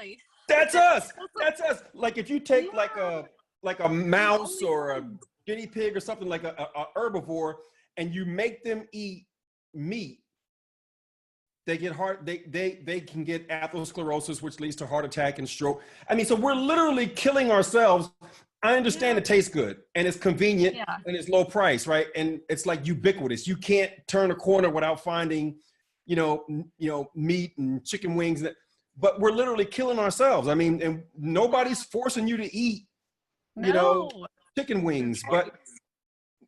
Really? That's us. That's us. Like if you take Yeah. like a mouse Only or a ones. guinea pig or something like a herbivore, and you make them eat meat, they get they can get atherosclerosis, which leads to heart attack and stroke. I mean, so we're literally killing ourselves. I understand Yeah. it tastes good and it's convenient Yeah. and it's low price, right? And it's like ubiquitous. You can't turn a corner without finding, meat and chicken wings. But we're literally killing ourselves. I mean, and nobody's forcing you to eat, you know, No. chicken Your wings, but choice.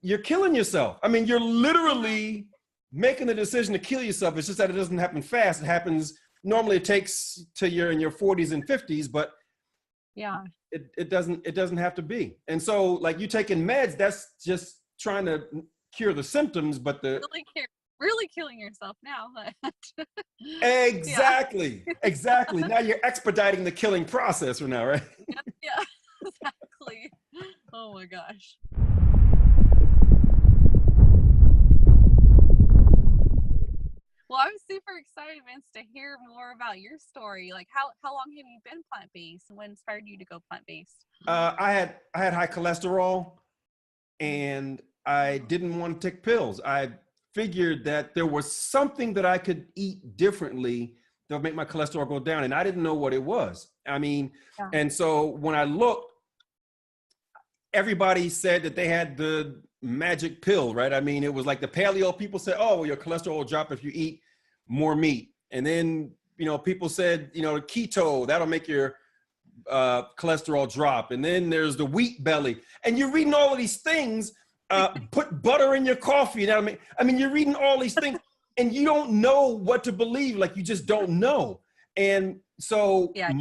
you're killing yourself. I mean, you're Yeah. literally making the decision to kill yourself. It's just that it doesn't happen fast. It happens normally. It takes till you're in your 40s and 50s, but Yeah. it doesn't have to be. And so, like you taking meds, that's just trying to cure the symptoms, but the Really killing yourself now. Yeah. exactly. Now you're expediting the killing process for now, right? Yeah. Yeah. Exactly. Oh my gosh. Well, I'm super excited, Vince, to hear more about your story. Like, how long have you been plant-based? What inspired you to go plant-based? I had high cholesterol, and I didn't want to take pills. I figured that there was something that I could eat differently that would make my cholesterol go down, and I didn't know what it was. I mean, Yeah. and so when I looked, everybody said that they had the magic pill, right? I mean, it was like the paleo people said, oh, well, your cholesterol will drop if you eat more meat. And then, people said, keto, that'll make your cholesterol drop. And then there's the wheat belly. And you're reading all of these things, put butter in your coffee. I mean, you're reading all these things and you don't know what to believe. Like you just don't know. And so Yeah.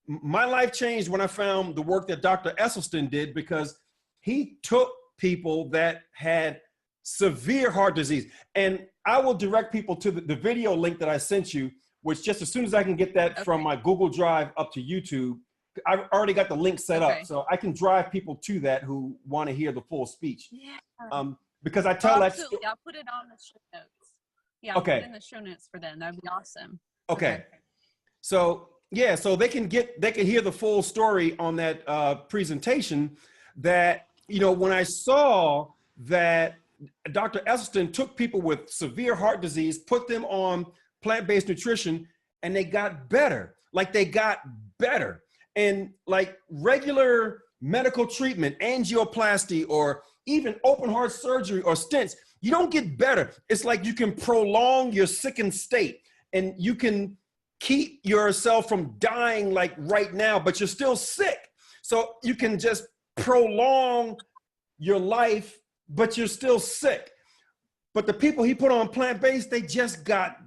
my life changed when I found the work that Dr. Esselstyn did, because he took people that had severe heart disease. And I will direct people to the video link that I sent you, which just as soon as I can get that from my Google Drive up to YouTube, I've already got the link set up. So I can drive people to that who want to hear the full speech. Yeah. Because I tell that story. I'll put it on the show notes. Yeah, I'll put it in the show notes for them. That'd be awesome. Okay. So yeah, so they can hear the full story on that presentation. That, when I saw that Dr. Esselstyn took people with severe heart disease, put them on plant-based nutrition, and they got better. Like they got better. And like regular medical treatment, angioplasty, or even open heart surgery or stents, you don't get better. It's like you can prolong your sickened state, and you can keep yourself from dying like right now, but you're still sick. So you can just prolong your life, but you're still sick. But the people he put on plant-based, they just got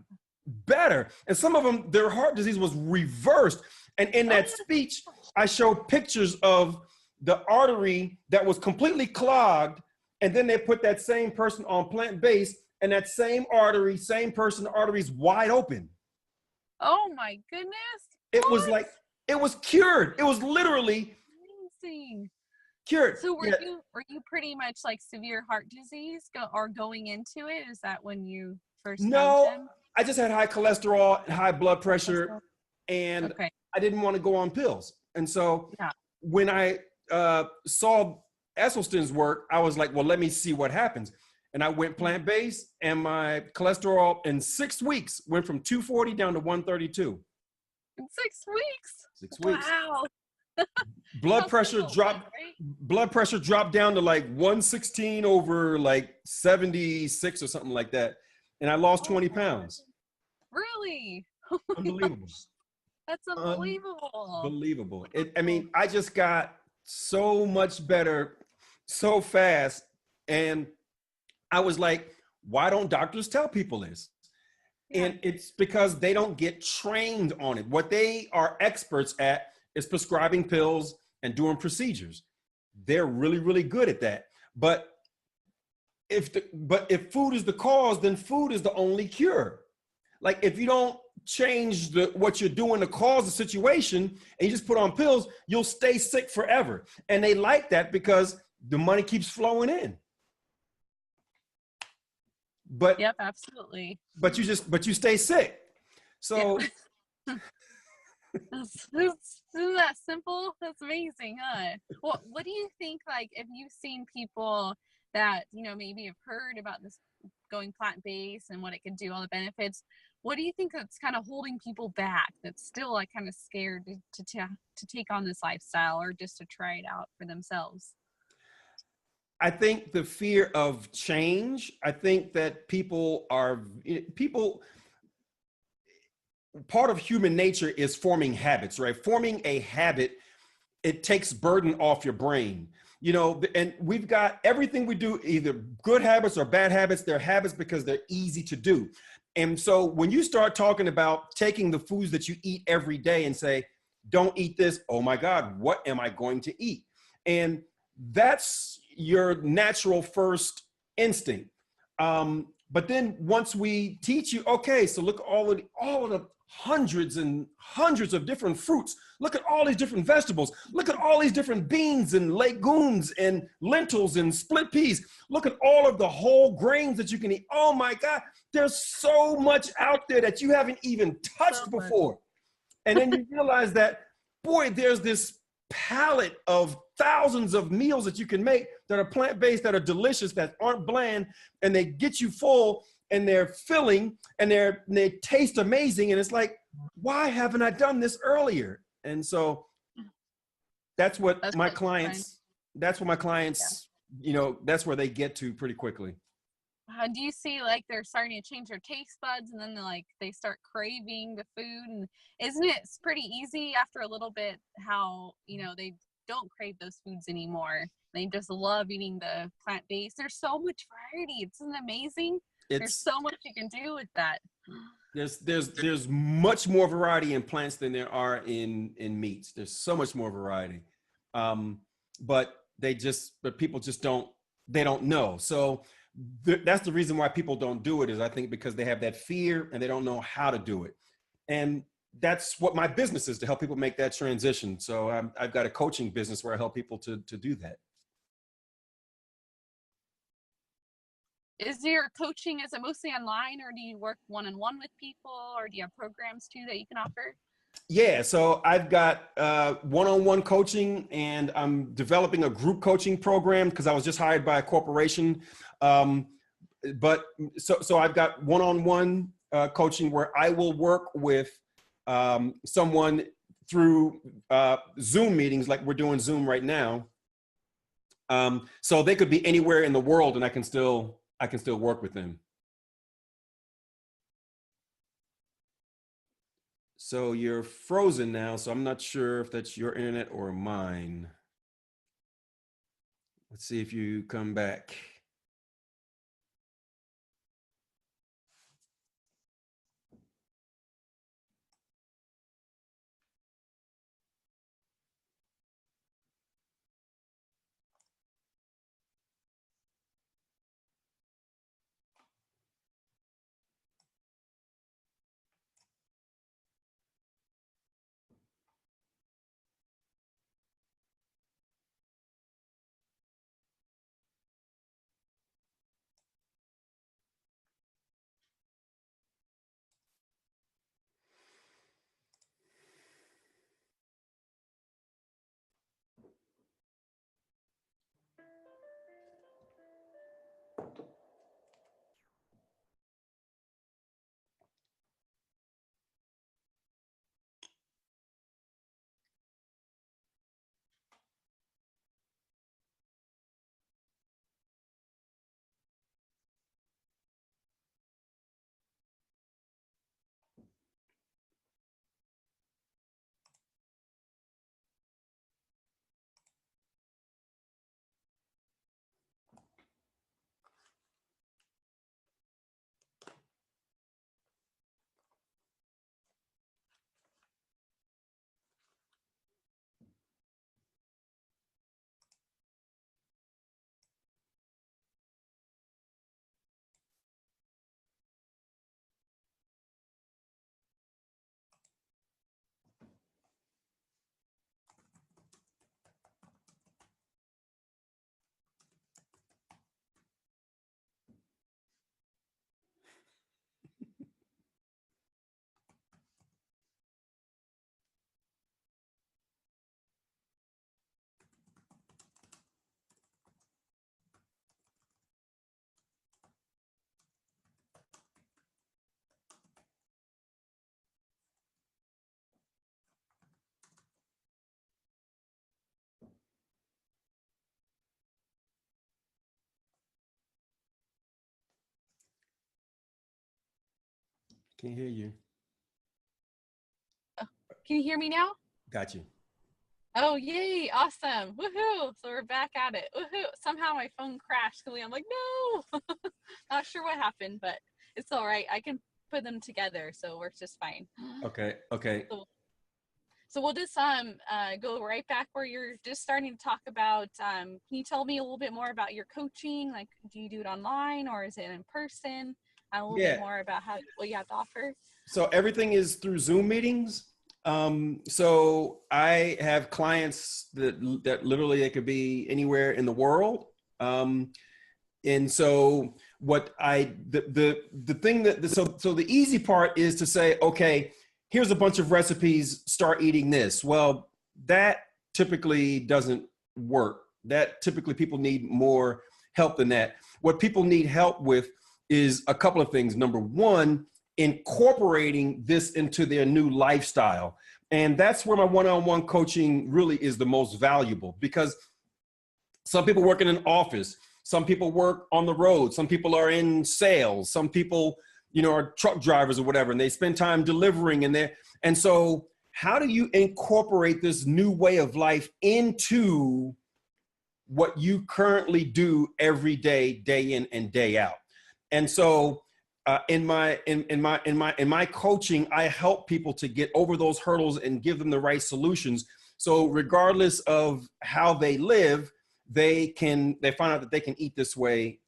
better. And some of them, their heart disease was reversed. And in that speech, I showed pictures of the artery that was completely clogged. And then they put that same person on plant-based, and that same artery, same person, arteries wide open. Oh my goodness. It was like, it was cured. It was literally amazing. Cured. So were you pretty much like severe heart disease going into it? Is that when you first found him? I just had high cholesterol and high blood pressure, and I didn't want to go on pills. And so when I saw Esselstyn's work, I was like, well, let me see what happens. And I went plant-based, and my cholesterol in 6 weeks went from 240 down to 132. In 6 weeks? 6 weeks. Wow. Blood pressure dropped down to like 116 over like 76 or something like that. And I lost 20 pounds. Really? Unbelievable. That's unbelievable. Unbelievable. I mean, I just got so much better so fast. And I was like, why don't doctors tell people this? And it's because they don't get trained on it. What they are experts at is prescribing pills and doing procedures. They're really, really good at that. But if food is the cause, then food is the only cure. Like if you don't change what you're doing to cause the situation, and you just put on pills, you'll stay sick forever. And they like that because the money keeps flowing in. But absolutely. But you stay sick. So Isn't that simple? That's amazing, huh? Well, what do you think, like, if you've seen people that, maybe have heard about this going plant-based and what it could do, all the benefits, what do you think that's kind of holding people back, that's still like kind of scared to take on this lifestyle or just to try it out for themselves? I think the fear of change. I think that people, part of human nature is forming habits, right? Forming a habit, it takes burden off your brain. And we've got everything we do, either good habits or bad habits. They're habits because they're easy to do. And so when you start talking about taking the foods that you eat every day and say, don't eat this, oh my God, what am I going to eat? And that's your natural first instinct. But then once we teach you, okay, so look at all of the hundreds and hundreds of different fruits. Look at all these different vegetables. Look at all these different beans and legumes and lentils and split peas. Look at all of the whole grains that you can eat. Oh my God, there's so much out there that you haven't even So touched much. before. And then you realize that, boy, there's this palette of thousands of meals that you can make that are plant-based, that are delicious, that aren't bland, and they get you full and they're filling and they taste amazing. And it's like, why haven't I done this earlier? And so that's what That's my what you're trying. clients, that's what my Yeah. clients, that's where they get to pretty quickly. Do you see like they're starting to change their taste buds and then they start craving the food? And isn't it pretty easy after a little bit how, they don't crave those foods anymore? They just love eating the plant-based. There's so much variety. It's amazing. There's It's so much you can do with that. there's much more variety in plants than there are in meats. There's so much more variety, um, but people just don't know. So that's the reason why people don't do it. Is I think because they have that fear and they don't know how to do it. And that's what my business is, to help people make that transition. So I've got a coaching business where I help people to do that. Is your coaching, is it mostly online or do you work one-on-one with people or do you have programs too that you can offer? Yeah, so I've got one-on-one coaching, and I'm developing a group coaching program because I was just hired by a corporation. Um, but so I've got one-on-one coaching where I will work with someone through Zoom meetings, like we're doing Zoom right now. So they could be anywhere in the world, and I can still work with them. So you're frozen now, so I'm not sure if that's your internet or mine. Let's see if you come back. Can't hear you. Oh, can you hear me now? Got you. Oh, yay. Awesome. Woohoo. So we're back at it. Woohoo. Somehow my phone crashed. I'm like, no. Not sure what happened, but it's all right. I can put them together, so it works just fine. Okay. Okay. So we'll just go right back where you're just starting to talk about. Can you tell me a little bit more about your coaching? Like, do you do it online or is it in person? A little bit Yeah. more about what you have to offer. So everything is through Zoom meetings. So I have clients that literally it could be anywhere in the world. And so the thing so the easy part is to say, okay, here's a bunch of recipes, start eating this. Well, that typically doesn't work. That typically people need more help than that. What people need help with is a couple of things. Number one, incorporating this into their new lifestyle. And that's where my one-on-one coaching really is the most valuable, because some people work in an office, some people work on the road, some people are in sales, some people, are truck drivers or whatever, and they spend time delivering and so how do you incorporate this new way of life into what you currently do every day, day in and day out? And so in my coaching, I help people to get over those hurdles and give them the right solutions. So regardless of how they live, they find out that they can eat this way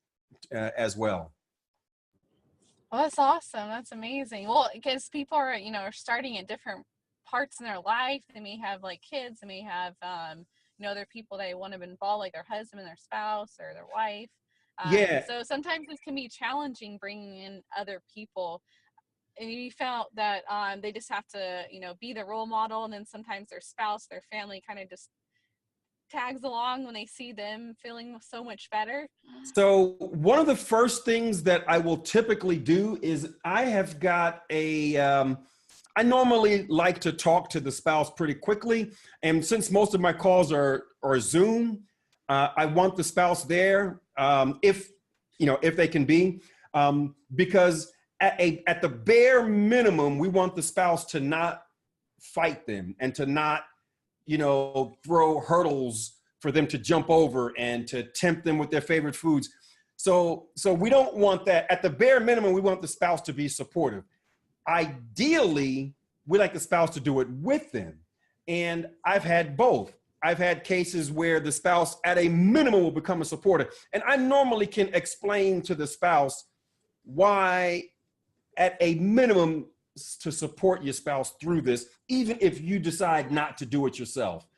as well. Well, that's awesome. That's amazing. Well, because people are, are starting at different parts in their life. They may have like kids. They may have, other people they want to involve, like their husband, their spouse, or their wife. Yeah. So sometimes this can be challenging bringing in other people. And you felt that they just have to, be the role model. And then sometimes their spouse, their family kind of just tags along when they see them feeling so much better. So one of the first things that I will typically do is I have got I normally like to talk to the spouse pretty quickly. And since most of my calls are Zoom, I want the spouse there if they can be, because at the bare minimum, we want the spouse to not fight them and to not, throw hurdles for them to jump over and to tempt them with their favorite foods. So we don't want that. At the bare minimum, we want the spouse to be supportive. Ideally, we like the spouse to do it with them. And I've had both. I've had cases where the spouse at a minimum will become a supporter. And I normally can explain to the spouse why at a minimum to support your spouse through this, even if you decide not to do it yourself.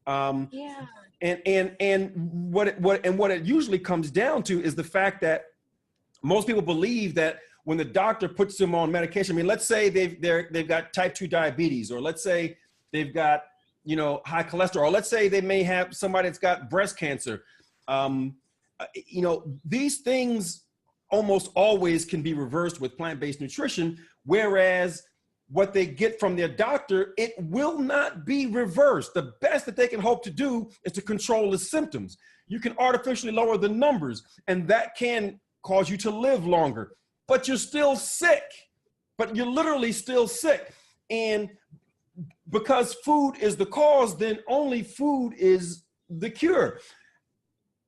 Yeah. And what it usually comes down to is the fact that most people believe that when the doctor puts them on medication, I mean, let's say they've got type 2 diabetes, or let's say they've got, high cholesterol, or let's say they may have somebody that's got breast cancer. These things almost always can be reversed with plant-based nutrition, whereas what they get from their doctor, it will not be reversed. The best that they can hope to do is to control the symptoms. You can artificially lower the numbers, and that can cause you to live longer, but you're still sick. But you're literally still sick. And because food is the cause, then only food is the cure.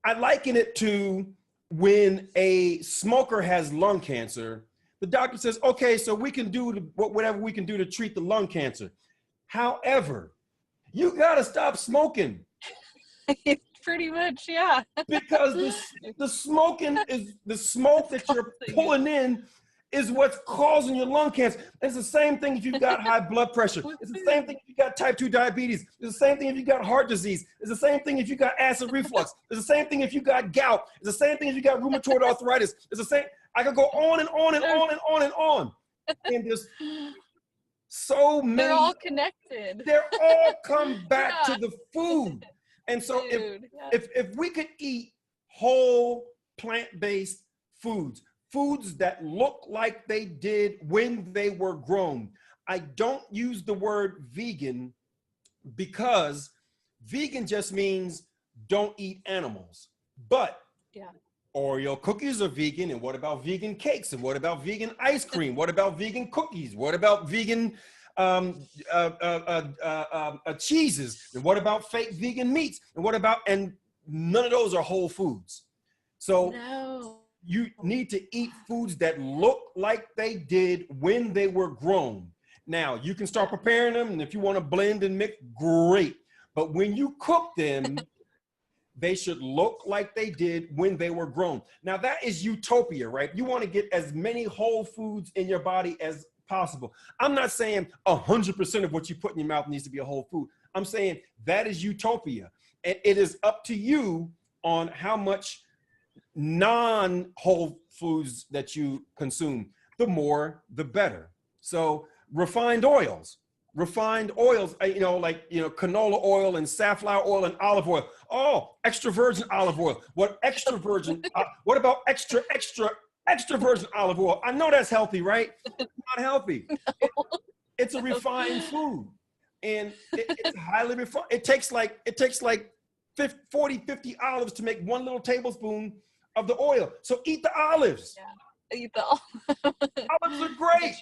I liken it to when a smoker has lung cancer, the doctor says, okay, so we can do whatever we can do to treat the lung cancer. However, you got to stop smoking. Pretty much, yeah. Because the smoking is the smoke that you're pulling in is what's causing your lung cancer. It's the same thing if you've got high blood pressure. It's the same thing if you've got type 2 diabetes. It's the same thing if you've got heart disease. It's the same thing if you've got acid reflux. It's the same thing if you've got gout. It's the same thing if you've got rheumatoid arthritis. It's the same. I could go on and on and on and on and on. And there's so many. They're all connected. They're all come back to the food. And so if we could eat whole plant-based foods that look like they did when they were grown. I don't use the word vegan because vegan just means don't eat animals. But Oreo cookies are vegan, and what about vegan cakes? And what about vegan ice cream? What about vegan cookies? What about vegan cheeses? And what about fake vegan meats? And what about, and none of those are whole foods. So No. you need to eat foods that look like they did when they were grown. Now, you can start preparing them, and if you want to blend and mix, great. But when you cook them, they should look like they did when they were grown. Now, that is utopia, right? You want to get as many whole foods in your body as possible. I'm not saying 100% of what you put in your mouth needs to be a whole food. I'm saying that is utopia. And it is up to you on how much non-whole foods that you consume. The more, the better. So refined oils, canola oil and safflower oil and olive oil. Oh, extra virgin olive oil. What extra virgin? What about extra virgin olive oil? I know that's healthy, right? It's not healthy. It's a refined food, and it's highly refined. It takes like 40, 50 olives to make 1 little tablespoon of the oil. So eat the olives. Yeah, eat the olives are great.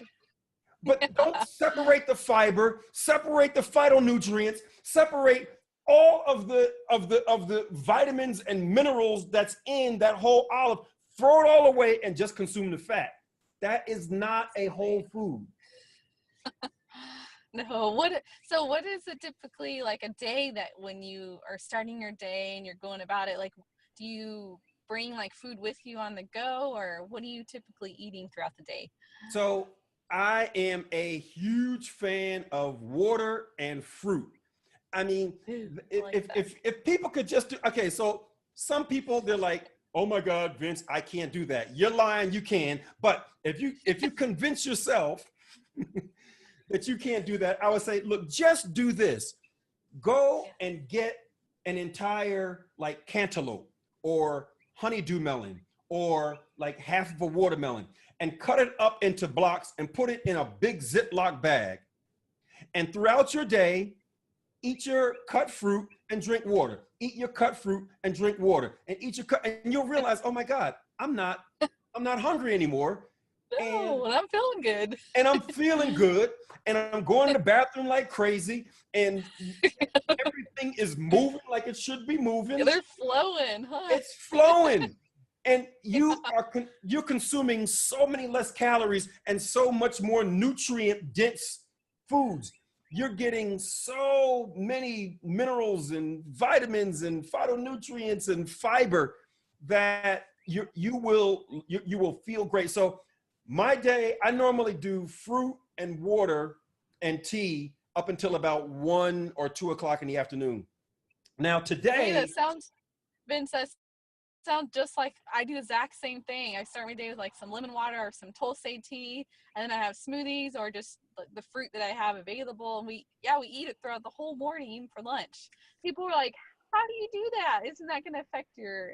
But don't separate the fiber, separate the phytonutrients, separate all of the vitamins and minerals that's in that whole olive. Throw it all away and just consume the fat. That is not a whole food. No. So what is it typically like a day that when you are starting your day and you're going about it, like, do you bring like food with you on the go, or what are you typically eating throughout the day? So I am a huge fan of water and fruit. I mean, if people could just do, okay, so some people, they're like, oh my God, Vince, I can't do that. You're lying, you can. But if you convince yourself that you can't do that, I would say, look, just do this. Go and get an entire like cantaloupe or honeydew melon or like half of a watermelon, and cut it up into blocks and put it in a big Ziploc bag. And throughout your day, eat your cut fruit and drink water. Eat your cut fruit and drink water. And eat your cut, and you'll realize, oh my God, I'm not hungry anymore. No, and I'm feeling good. And I'm feeling good. And I'm going to the bathroom like crazy. And everything is moving like it should be moving. Yeah, they're flowing, huh? It's flowing. And you're consuming so many less calories and so much more nutrient dense foods. You're getting so many minerals and vitamins and phytonutrients and fiber that you will feel great. So my day, I normally do fruit and water and tea up until about 1 or 2 o'clock in the afternoon. Now today, that sounds, Vince, that sounds just like I do the exact same thing. I start my day with like some lemon water or some Tulsi tea, and then I have smoothies or just the fruit that I have available. And we eat it throughout the whole morning for lunch. People were like, how do you do that? Isn't that going to affect your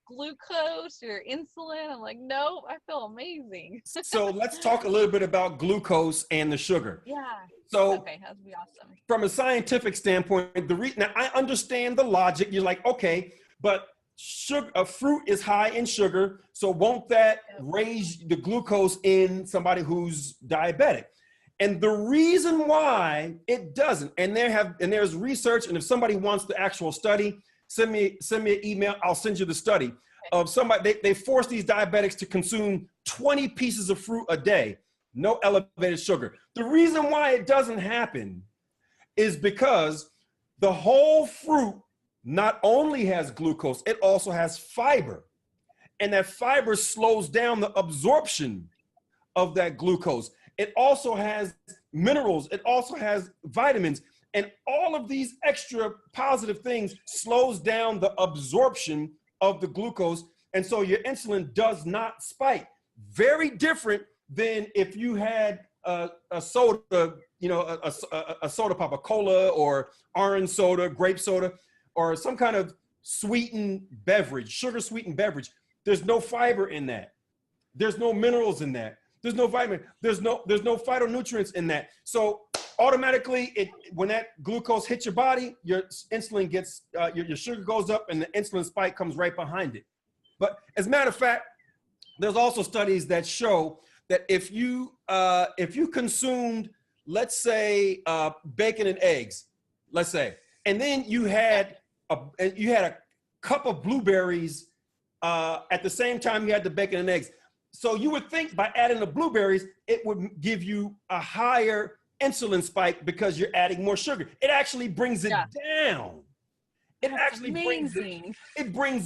glucose, your insulin? I'm like, no, I feel amazing. So let's talk a little bit about glucose and the sugar. Yeah. So okay, that would be awesome. From a scientific standpoint, now I understand the logic. You're like, okay, but fruit is high in sugar, so won't that raise the glucose in somebody who's diabetic? And the reason why it doesn't, and there's research, and if somebody wants the actual study, send me an email. I'll send you the study of somebody. They force these diabetics to consume 20 pieces of fruit a day, no elevated sugar. The reason why it doesn't happen is because the whole fruit not only has glucose, it also has fiber. And that fiber slows down the absorption of that glucose. It also has minerals. It also has vitamins. And all of these extra positive things slows down the absorption of the glucose. And so your insulin does not spike. Very different than if you had a soda, a soda pop, a cola or orange soda, grape soda, or some kind of sweetened beverage, sugar sweetened beverage. There's no fiber in that. There's no minerals in that. There's no vitamin. There's no phytonutrients in that. So automatically, when that glucose hits your body, your insulin gets, your sugar goes up, and the insulin spike comes right behind it. But as a matter of fact, there's also studies that show that if you consumed, let's say, bacon and eggs, let's say, and then you had a cup of blueberries at the same time you had the bacon and eggs. So you would think by adding the blueberries, it would give you a higher insulin spike because you're adding more sugar. It actually brings it down. It actually brings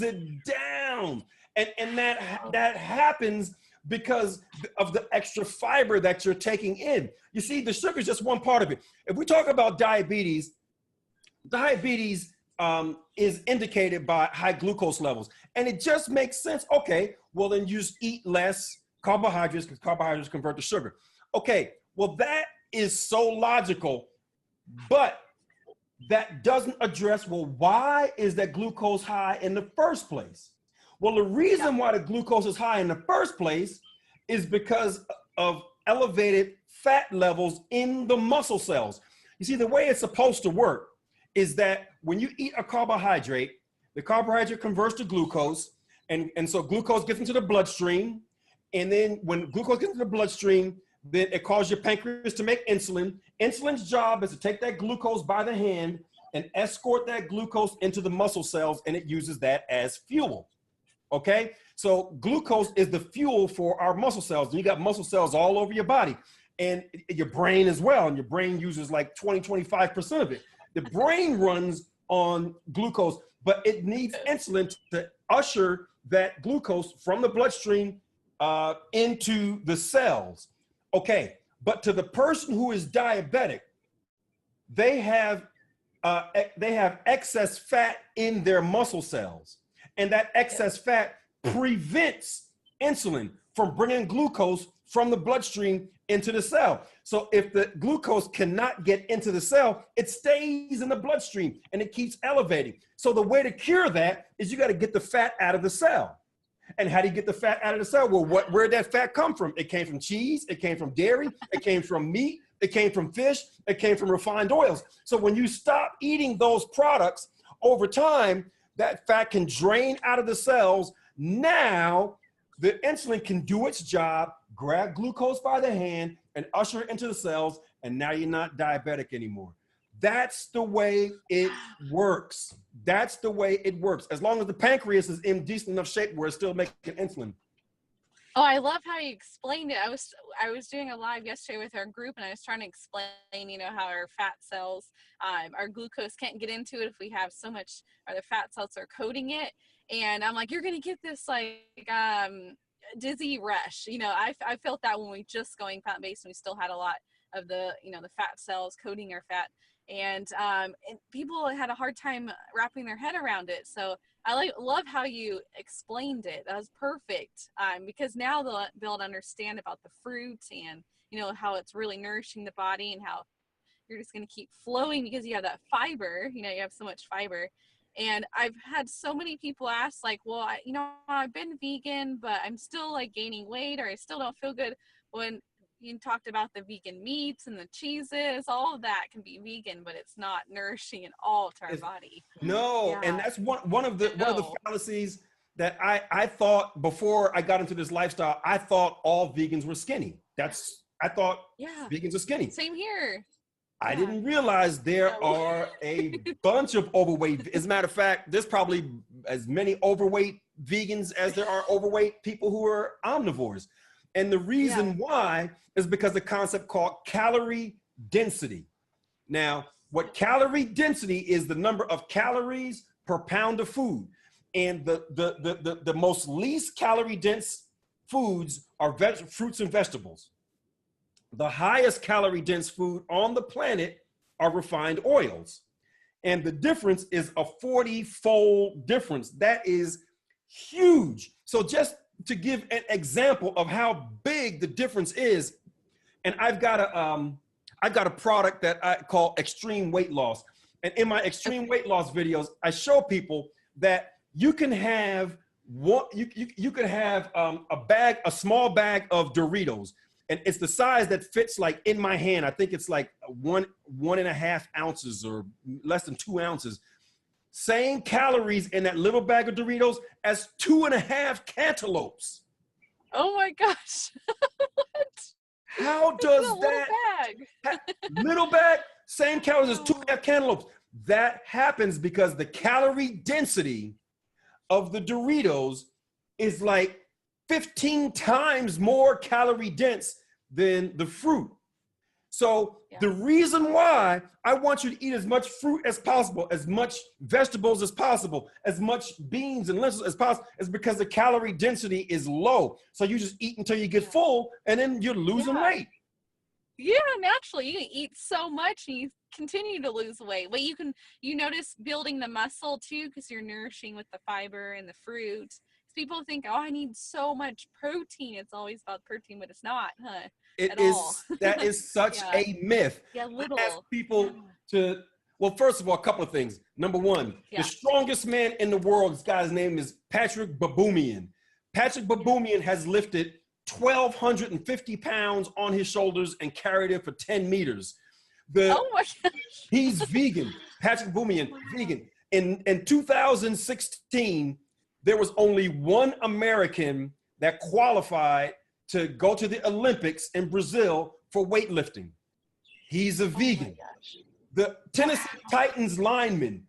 it down. And that happens because of the extra fiber that you're taking in. You see, the sugar is just one part of it. If we talk about diabetes is indicated by high glucose levels. And it just makes sense. Okay, well then you just eat less carbohydrates because carbohydrates convert to sugar. Okay, well that is so logical, but that doesn't address, well, why is that glucose high in the first place? Well, the reason why the glucose is high in the first place is because of elevated fat levels in the muscle cells. You see, the way it's supposed to work is that when you eat a carbohydrate, the carbohydrate converts to glucose, and so glucose gets into the bloodstream, and then when glucose gets into the bloodstream, then it causes your pancreas to make insulin. Insulin's job is to take that glucose by the hand and escort that glucose into the muscle cells, and it uses that as fuel. Okay, so glucose is the fuel for our muscle cells. And you got muscle cells all over your body and your brain as well. And your brain uses like 25% of it. The brain runs on glucose, but it needs insulin to usher that glucose from the bloodstream into the cells. Okay, but to the person who is diabetic, they have excess fat in their muscle cells. And that excess fat prevents insulin from bringing glucose from the bloodstream into the cell. So if the glucose cannot get into the cell, it stays in the bloodstream and it keeps elevating. So the way to cure that is you got to get the fat out of the cell. And how do you get the fat out of the cell? Well, where did that fat come from? It came from cheese, it came from dairy, it came from meat, it came from fish, it came from refined oils. So when you stop eating those products over time, that fat can drain out of the cells. Now, the insulin can do its job, grab glucose by the hand and usher it into the cells, and now you're not diabetic anymore. That's the way it works. That's the way it works. As long as the pancreas is in decent enough shape where it's still making insulin. Oh, I love how you explained it. I was doing a live yesterday with our group, and I was trying to explain, how our fat cells, our glucose can't get into it if we have so much, or the fat cells are coating it. And I'm like, you're going to get this dizzy rush. I felt that when we just going plant-based, and we still had a lot of the, the fat cells coating our fat. And people had a hard time wrapping their head around it. So I love how you explained it. That was perfect. Because now they'll be able to understand about the fruits and, how it's really nourishing the body, and how you're just going to keep flowing because you have that fiber, you have so much fiber. And I've had so many people ask, like, well, I've been vegan, but I'm still gaining weight, or I still don't feel good. When you talked about the vegan meats and the cheeses, all of that can be vegan, but it's not nourishing at all to our body. No, and that's one of the fallacies that I thought before I got into this lifestyle. I thought all vegans were skinny. I thought vegans are skinny. Same here. I didn't realize there are a bunch of overweight. As a matter of fact, there's probably as many overweight vegans as there are overweight people who are omnivores. And the reason why is because the concept called calorie density. Now, what calorie density is, the number of calories per pound of food. And the most least calorie dense foods are fruits and vegetables. The highest calorie dense food on the planet are refined oils. And the difference is a 40-fold difference. That is huge. So just to give an example of how big the difference is, and I've got a product that I call Extreme Weight Loss. And in my extreme weight loss videos, I show people that you can have you could have a small bag of Doritos, and it's the size that fits in my hand. I think it's 1.5 ounces or less than 2 ounces. same calories in that little bag of Doritos as 2.5 cantaloupes. Oh my gosh. What? How It's a does little that bag. little bag, same calories as Oh. 2.5 cantaloupes? That happens because the calorie density of the Doritos is like 15 times more calorie dense than the fruit. So the reason why I want you to eat as much fruit as possible, as much vegetables as possible, as much beans and lentils as possible, is because the calorie density is low. So you just eat until you get full, and then you're losing weight. Yeah, naturally, you can eat so much and you continue to lose weight. But you notice building the muscle too, because you're nourishing with the fiber and the fruit. People think, oh, I need so much protein. It's always about protein, but it's not, huh? It At all. is, that is such a myth. Yeah, little. I ask people to, well, first of all, a couple of things. Number one, the strongest man in the world, this guy's name is Patrick Baboumian. Patrick Baboumian has lifted 1,250 pounds on his shoulders and carried it for 10 meters. Oh my gosh. He's vegan. Patrick Baboumian, vegan. In 2016, there was only one American that qualified to go to the Olympics in Brazil for weightlifting. He's a vegan. The Tennessee Titans lineman,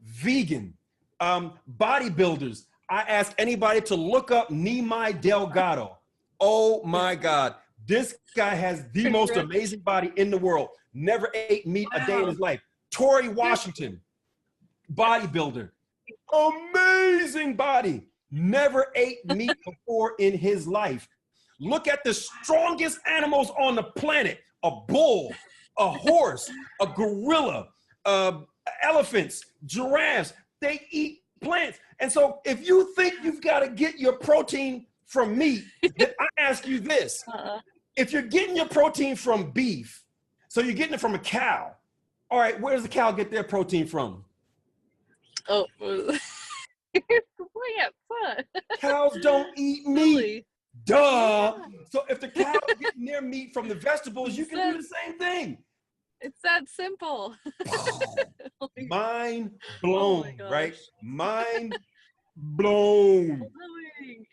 vegan. Bodybuilders, I ask anybody to look up Nimai Delgado. Oh my God. This guy has the most amazing body in the world. Never ate meat a day in his life. Torrey Washington, bodybuilder. Amazing body. Never ate meat before in his life. Look at the strongest animals on the planet. A bull, a horse, a gorilla, elephants, giraffes. They eat plants. And so if you think you've got to get your protein from meat, then I ask you this. If you're getting your protein from beef, so you're getting it from a cow, all right, where does the cow get their protein from? Oh, plants, huh? Cows don't eat meat. Duh. So if the cow's getting their meat from the vegetables, you can do the same thing. It's that simple. Mind blown, right? Mind blown.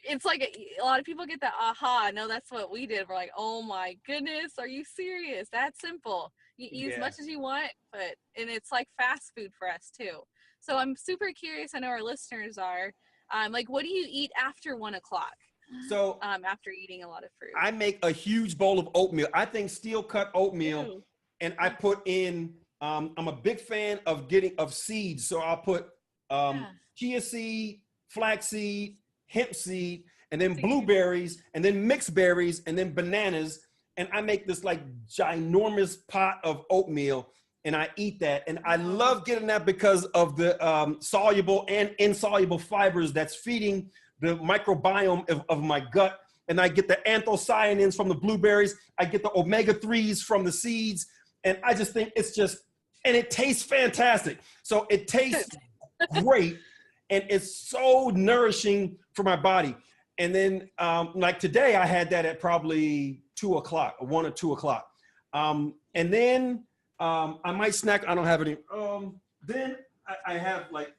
It's like a lot of people get that aha. No, that's what we did. We're like, oh my goodness, are you serious? That's simple. You eat as much as you want, and it's like fast food for us too. So I'm super curious. I know our listeners are. Like, what do you eat after 1 o'clock? So after eating a lot of fruit, I make a huge bowl of oatmeal. I think steel cut oatmeal, and I put in. I'm a big fan of seeds, so I'll put chia seed, flaxseed, hemp seed, and then blueberries, and then mixed berries, and then bananas. And I make this like ginormous pot of oatmeal, and I eat that. And I love getting that because of the soluble and insoluble fibers that's feeding the microbiome of my gut. And I get the anthocyanins from the blueberries. I get the omega-3s from the seeds. And I just think and it tastes fantastic. So it tastes great. And it's so nourishing for my body. And then like today, I had that at probably 2 o'clock, 1 or 2 o'clock. And then I might snack. I don't have any. Then I have like,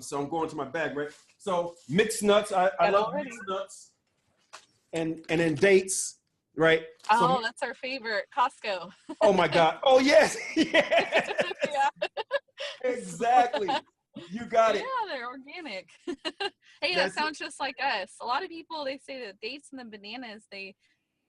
so I'm going to my bag, right? So mixed nuts. I love mixed nuts. And then dates, right? Oh, so, that's our favorite, Costco. Oh my God. Oh yes. Yes. Exactly. You got it. Yeah, they're organic. Hey, that sounds just like us. A lot of people, they say that dates and the bananas, they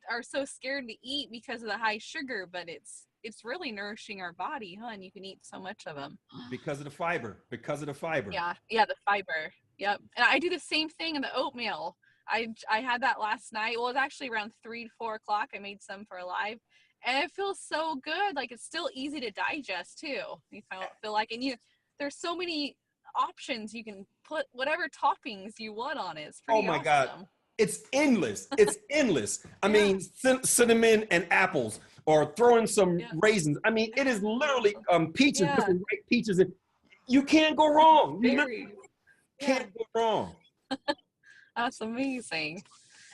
are so scared to eat because of the high sugar, but it's really nourishing our body, huh? And you can eat so much of them. Because of the fiber. Yeah, the fiber. Yep. And I do the same thing in the oatmeal. I had that last night. Well, it was actually around 3 to 4 o'clock. I made some for live. And it feels so good. Like, it's still easy to digest, too. You feel like, and there's so many options. You can put whatever toppings you want on it. It's pretty awesome. God. It's endless. It's endless. I mean, cinnamon and apples, or throwing some raisins. I mean, it is literally peaches, different white peaches. And you can't go wrong. You can't go wrong. That's amazing.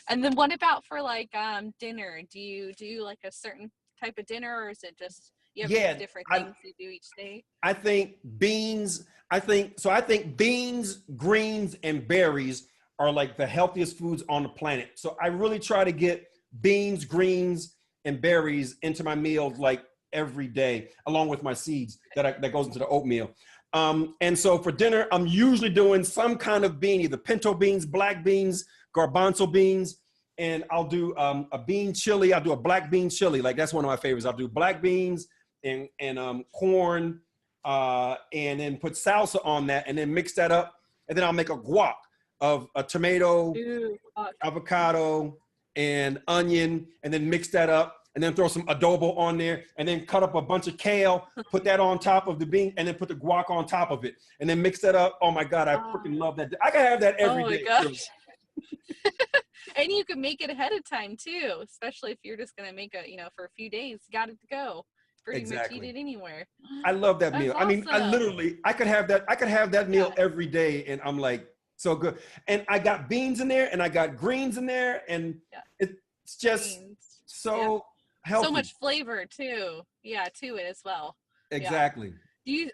And then what about for like dinner? Do you do like a certain type of dinner, or is it just You have Yeah, different things you do each day? I think beans, I think beans, greens, and berries are like the healthiest foods on the planet. So I really try to get beans, greens, and berries into my meals like every day, along with my seeds that goes into the oatmeal. And so for dinner, I'm usually doing some kind of bean, either pinto beans, black beans, garbanzo beans, and I'll do a bean chili. I'll do a black bean chili. Like that's one of my favorites. I'll do black beans and corn, and then put salsa on that, and then mix that up, and then I'll make a guac of a tomato, avocado, and onion, and then mix that up, and then throw some adobo on there, and then cut up a bunch of kale, put that on top of the bean, and then put the guac on top of it, and then mix that up. Oh my God, I freaking love that. I can have that every day. Oh my gosh. And you can make it ahead of time too, especially if you're just gonna make it, for a few days. Got it to go. Pretty much eat it anywhere. I love that That's meal. awesome. I mean, I could have that meal every day, and I'm like, so good. And I got beans in there, and I got greens in there, and it's just so healthy. So much flavor too. Yeah, to it as well. Exactly. Yeah.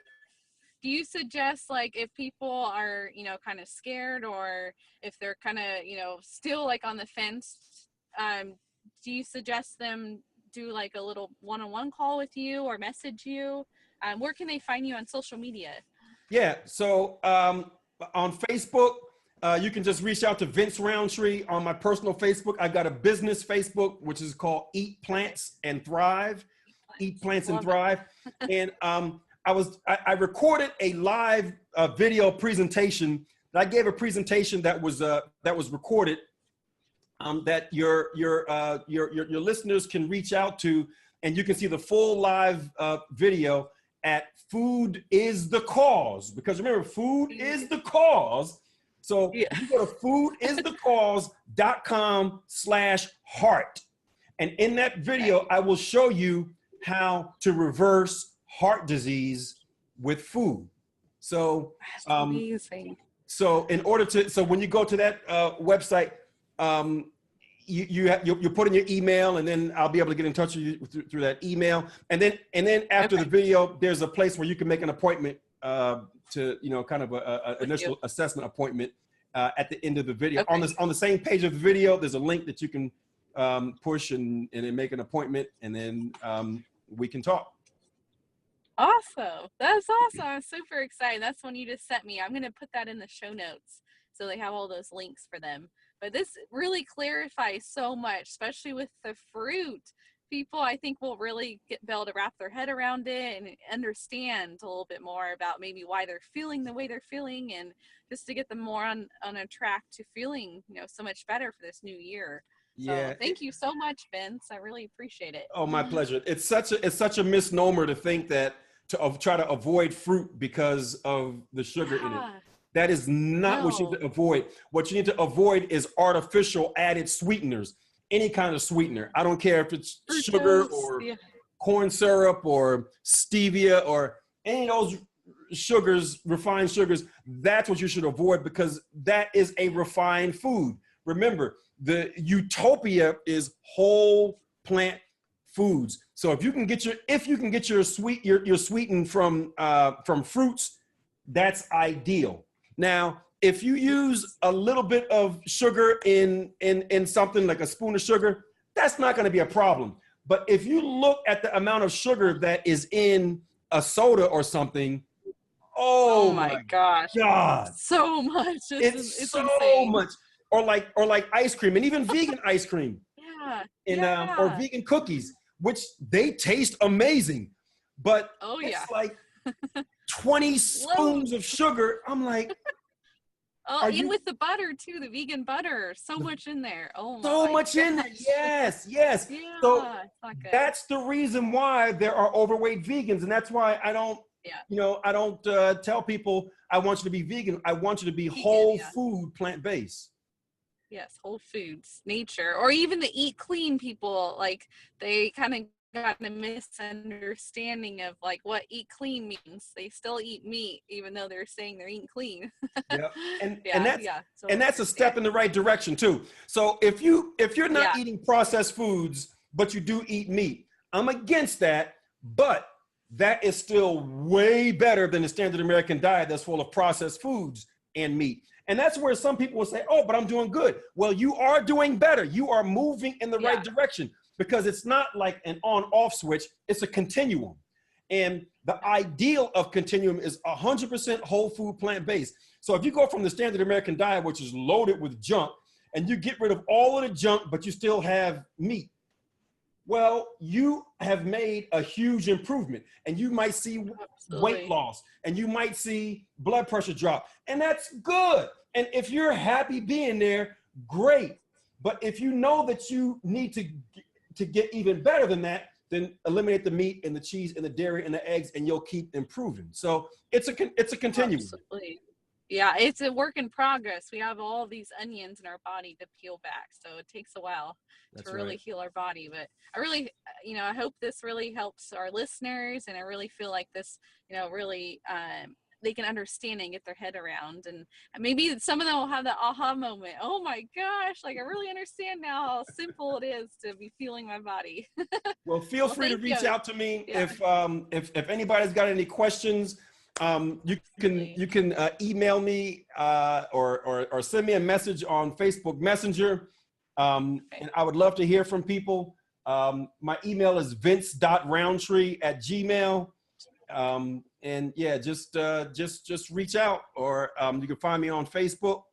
Do you suggest, like, if people are, kind of scared, or if they're kind of, still like on the fence, do you suggest them do like a little one-on-one call with you or message you? Where can they find you on social media? Yeah, so on Facebook, you can just reach out to Vince Rountree on my personal Facebook. I've got a business Facebook, which is called Eat Plants and Thrive. Eat Plants and Thrive. And I recorded a live video presentation. I gave a presentation that was recorded, that your listeners can reach out to, and you can see the full live video at Food is the Cause. Because remember, food is the cause. So you go to foodisthecause.com/heart. And in that video, I will show you how to reverse heart disease with food. So, amazing. So when you go to that website, you put in your email, and then I'll be able to get in touch with you through that email. And then after the video, there's a place where you can make an appointment to kind of a initial assessment appointment at the end of the video. Okay. On the same page of the video, there's a link that you can push and then make an appointment, and then we can talk. Awesome. That's awesome. I'm super excited. That's one you just sent me. I'm going to put that in the show notes so they have all those links for them. But this really clarifies so much, especially with the fruit. People, I think, will really be able to wrap their head around it and understand a little bit more about maybe why they're feeling the way they're feeling, and just to get them more on a track to feeling, so much better for this new year. Yeah. So thank you so much, Vince. I really appreciate it. Oh, my pleasure. It's such a misnomer to think that try to avoid fruit because of the sugar in it. That is not what you need to avoid. What you need to avoid is artificial added sweeteners, any kind of sweetener. I don't care if it's sugar or corn syrup or stevia or any of those sugars, refined sugars. That's what you should avoid, because that is a refined food. Remember, the utopia is whole plant foods. So if you can get your sweetened from fruits, that's ideal. Now, if you use a little bit of sugar in something like a spoon of sugar, that's not going to be a problem. But if you look at the amount of sugar that is in a soda or something, oh my gosh, so much. It's so insane. much. Or like ice cream, and even vegan ice cream. Or vegan cookies, which they taste amazing, but it's like 20 spoons of sugar. I'm like, with the butter too, the vegan butter, so much in there. Oh my so much in there. Yes. Yeah, So that's the reason why there are overweight vegans, and that's why I don't. I don't tell people I want you to be vegan. I want you to be whole food, plant-based. Yes, whole foods, nature, or even the eat clean people, like they kind of got a misunderstanding of like what eat clean means. They still eat meat even though they're saying they're eating clean. And that's a step in the right direction too. So if you're not eating processed foods, but you do eat meat, I'm against that. but that is still way better than the standard American diet that's full of processed foods and meat. And that's where some people will say, oh, but I'm doing good. Well, you are doing better. You are moving in the right direction, because it's not like an on-off switch. It's a continuum. And the ideal of continuum is 100% whole food, plant-based. So if you go from the standard American diet, which is loaded with junk, and you get rid of all of the junk, but you still have meat, well, you have made a huge improvement, and you might see weight loss, and you might see blood pressure drop, and that's good. And if you're happy being there, great. But if you know that you need to get even better than that, then eliminate the meat and the cheese and the dairy and the eggs, and you'll keep improving. So it's a continuum. Absolutely. Yeah, it's a work in progress. We have all these onions in our body to peel back, so it takes a while to really heal our body. But I really, I hope this really helps our listeners, and I really feel like this, really they can understand and get their head around, and maybe some of them will have that aha moment. Oh my gosh, like I really understand now how simple it is to be feeling my body. Well, feel free to reach out to me if anybody's got any questions. You can email me or send me a message on Facebook Messenger, and I would love to hear from people. My email is vince.rountree@gmail. And yeah, just reach out, or you can find me on Facebook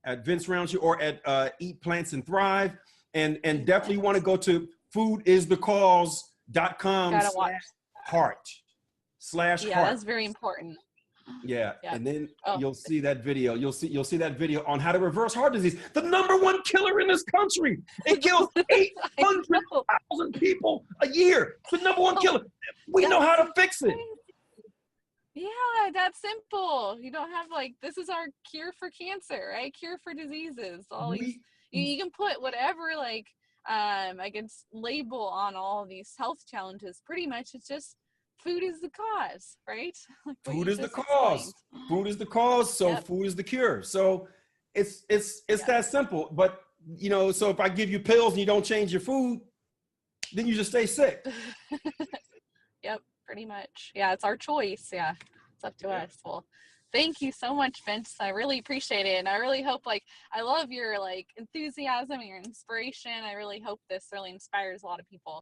at Vince Rountree, or at Eat Plants and Thrive, and definitely want to go to foodisthecause.com/heart. That's very important. Yeah. And then you'll see that video. You'll see that video on how to reverse heart disease, the #1 killer in this country. It kills 800,000 people a year. It's the #1 killer. We know how to fix it. Yeah, that's simple. You don't have this is our cure for cancer, right? Cure for diseases. All these, you can put whatever I can label on all these health challenges. Pretty much, it's just food is the cause, right? Food is the cause. Food is the cause. So food is the cure. So it's that simple. But so if I give you pills and you don't change your food, then you just stay sick. Yep. Pretty much. Yeah, it's our choice. Yeah, it's up to us. Well, thank you so much, Vince. I really appreciate it. And I really hope, I love your enthusiasm and your inspiration. I really hope this really inspires a lot of people.